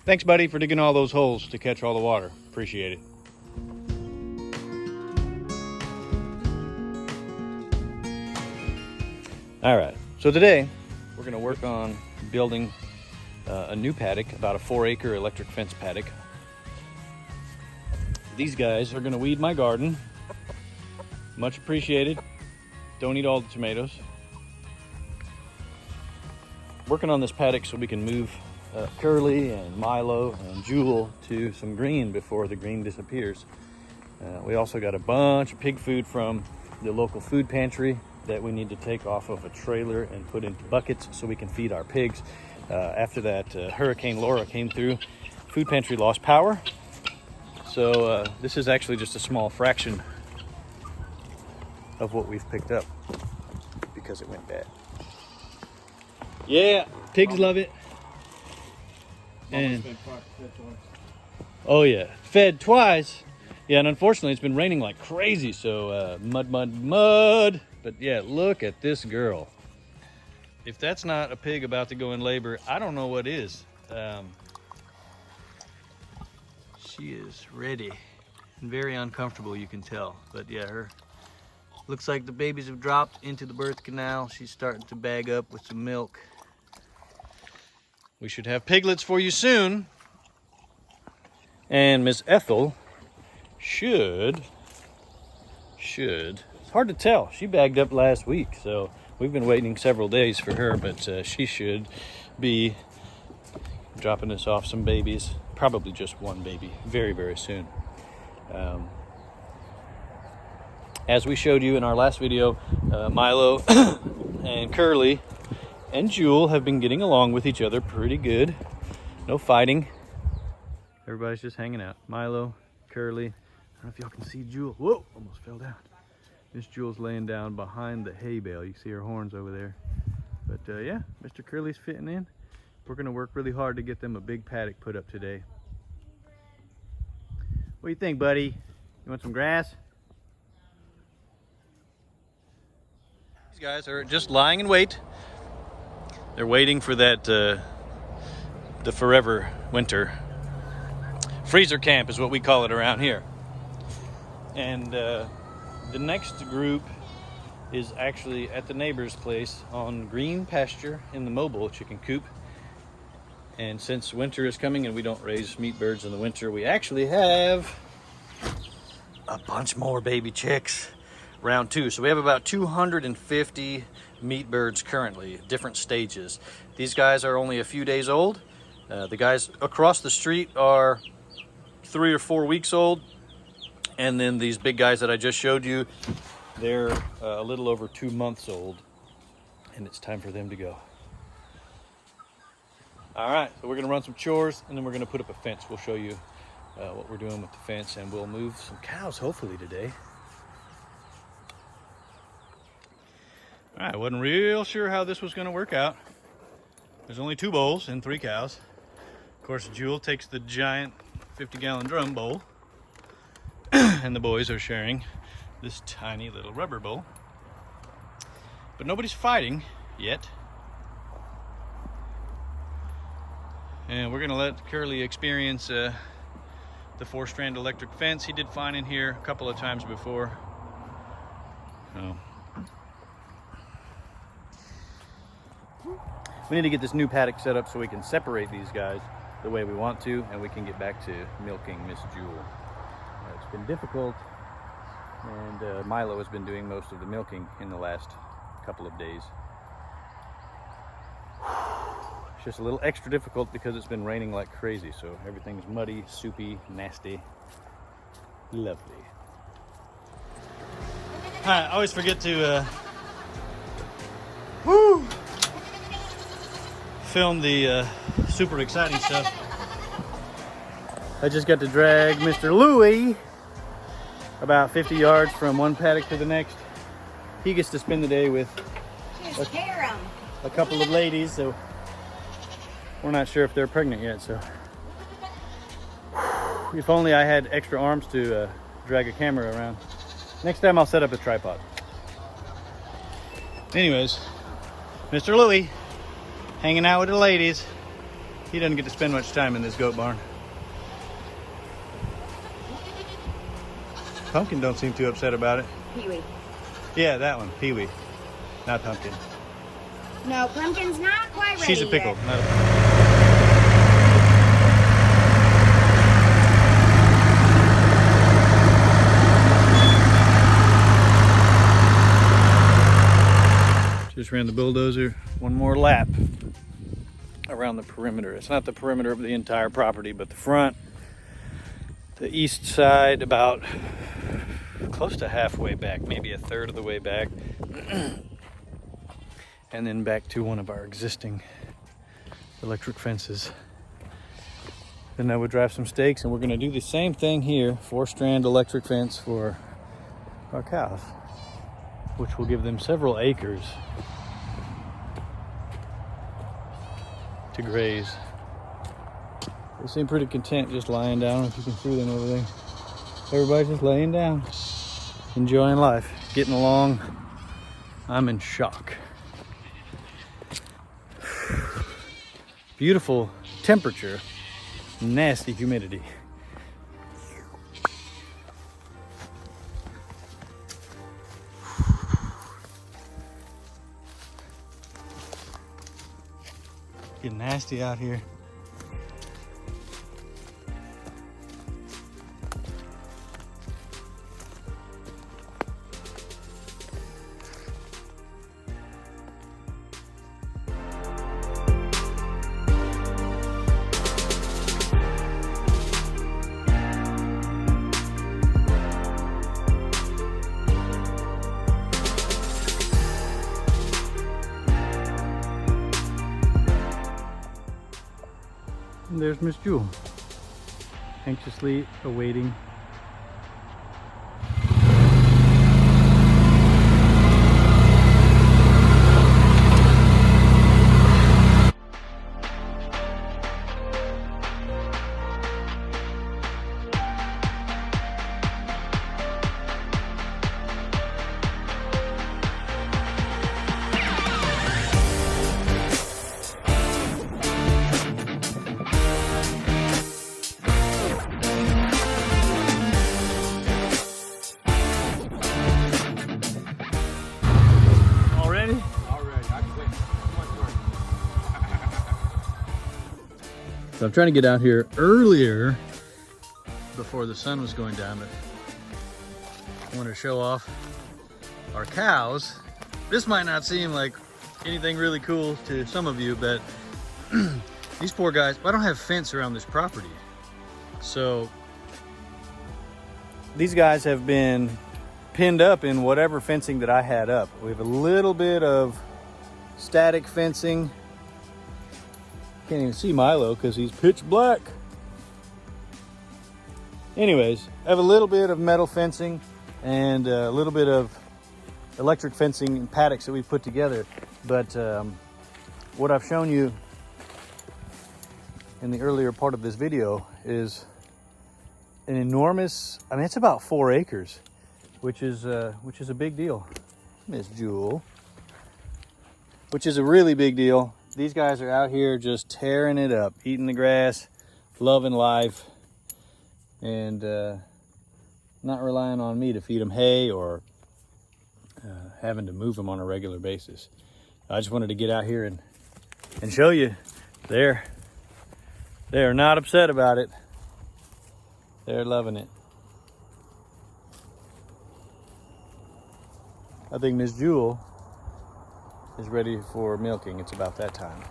Thanks, buddy, for digging all those holes to catch all the water. Appreciate it. All right, so today we're gonna work on building a new paddock, about a 4-acre electric fence paddock. These guys are gonna weed my garden. Much appreciated. Don't eat all the tomatoes. Working on this paddock so we can move Curly and Milo and Jewel to some green before the green disappears. We also got a bunch of pig food from the local food pantry that we need to take off of a trailer and put into buckets so we can feed our pigs. After that Hurricane Lara came through, food pantry lost power. So this is actually just a small fraction of what we've picked up because it went bad. Yeah, pigs love it. And oh yeah, fed twice. Yeah, and unfortunately it's been raining like crazy, so mud. But yeah, look at this girl. If that's not a pig about to go in labor, I don't know what is. She is ready and very uncomfortable, you can tell. But yeah, her looks like the babies have dropped into the birth canal. She's starting to bag up with some milk. We should have piglets for you soon. And Miss Ethel should, it's hard to tell. She bagged up last week, so we've been waiting several days for her, but she should be dropping us off some babies, probably just one baby, very, very soon. As we showed you in our last video, Milo and Curly and Jewel have been getting along with each other pretty good. No fighting. Everybody's just hanging out. Milo, Curly. I don't know if y'all can see Jewel. Whoa, almost fell down. Miss Jewel's laying down behind the hay bale. You can see her horns over there. But yeah, Mr. Curly's fitting in. We're gonna work really hard to get them a big paddock put up today. What do you think, buddy? You want some grass? These guys are just lying in wait. They're waiting for that, the forever winter. Freezer camp is what we call it around here. And the next group is actually at the neighbor's place on green pasture in the mobile chicken coop. And since winter is coming and we don't raise meat birds in the winter, we actually have a bunch more baby chicks. Round 2. So we have about 250 meat birds currently, different stages. These guys are only a few days old. The guys across the street are 3 or 4 weeks old. And then these big guys that I just showed you, they're a little over 2 months old. And it's time for them to go. All right, so we're gonna run some chores and then we're gonna put up a fence. We'll show you what we're doing with the fence, and we'll move some cows hopefully today. I wasn't real sure how this was going to work out. There's only 2 bowls and 3 cows. Of course, Jewel takes the giant 50-gallon drum bowl, and the boys are sharing this tiny little rubber bowl. But nobody's fighting yet. And we're going to let Curly experience the 4-strand electric fence. He did fine in here a couple of times before. So we need to get this new paddock set up so we can separate these guys the way we want to, and we can get back to milking Miss Jewel. It's been difficult, and Milo has been doing most of the milking in the last couple of days. It's just a little extra difficult because it's been raining like crazy, so everything's muddy, soupy, nasty. Lovely. I always forget to film the super exciting stuff. I just got to drag Mr. Louie about 50 yards from one paddock to the next. He gets to spend the day with a couple of ladies, so we're not sure if they're pregnant yet. So if only I had extra arms to drag a camera around. Next time I'll set up a tripod. Anyways, Mr. Louie hanging out with the ladies. He doesn't get to spend much time in this goat barn. Pumpkin don't seem too upset about it. Pee-wee. Yeah, that one, Pee-wee, not Pumpkin. No, Pumpkin's not quite ready She's a pickle. yet. Not a... Just ran the bulldozer one more lap around the perimeter. It's not the perimeter of the entire property, but the front, the east side, about close to halfway back, maybe a third of the way back. And then back to one of our existing electric fences. Then I would drive some stakes, and we're gonna do the same thing here, 4-strand electric fence for our cows, which will give them several acres to graze. They seem pretty content just lying down, if you can see them over there. Everybody's just laying down, enjoying life, getting along. I'm in shock. Beautiful temperature, nasty humidity. Getting nasty out here. And there's Miss Jewel, anxiously awaiting. So I'm trying to get out here earlier before the sun was going down, but I wanted to show off our cows. This might not seem like anything really cool to some of you, but these poor guys, I don't have fence around this property. So these guys have been pinned up in whatever fencing that I had up. We have a little bit of static fencing. Can't even see Milo because he's pitch black. Anyways, I have a little bit of metal fencing and a little bit of electric fencing and paddocks that we put together. But what I've shown you in the earlier part of this video is an enormous, I mean, it's about 4 acres, which is a big deal. Miss Jewel, which is a really big deal. These guys are out here just tearing it up, eating the grass, loving life, and not relying on me to feed them hay or having to move them on a regular basis. I just wanted to get out here and show you. They are not upset about it. They're loving it. I think Miss Jewel is ready for milking. It's about that time.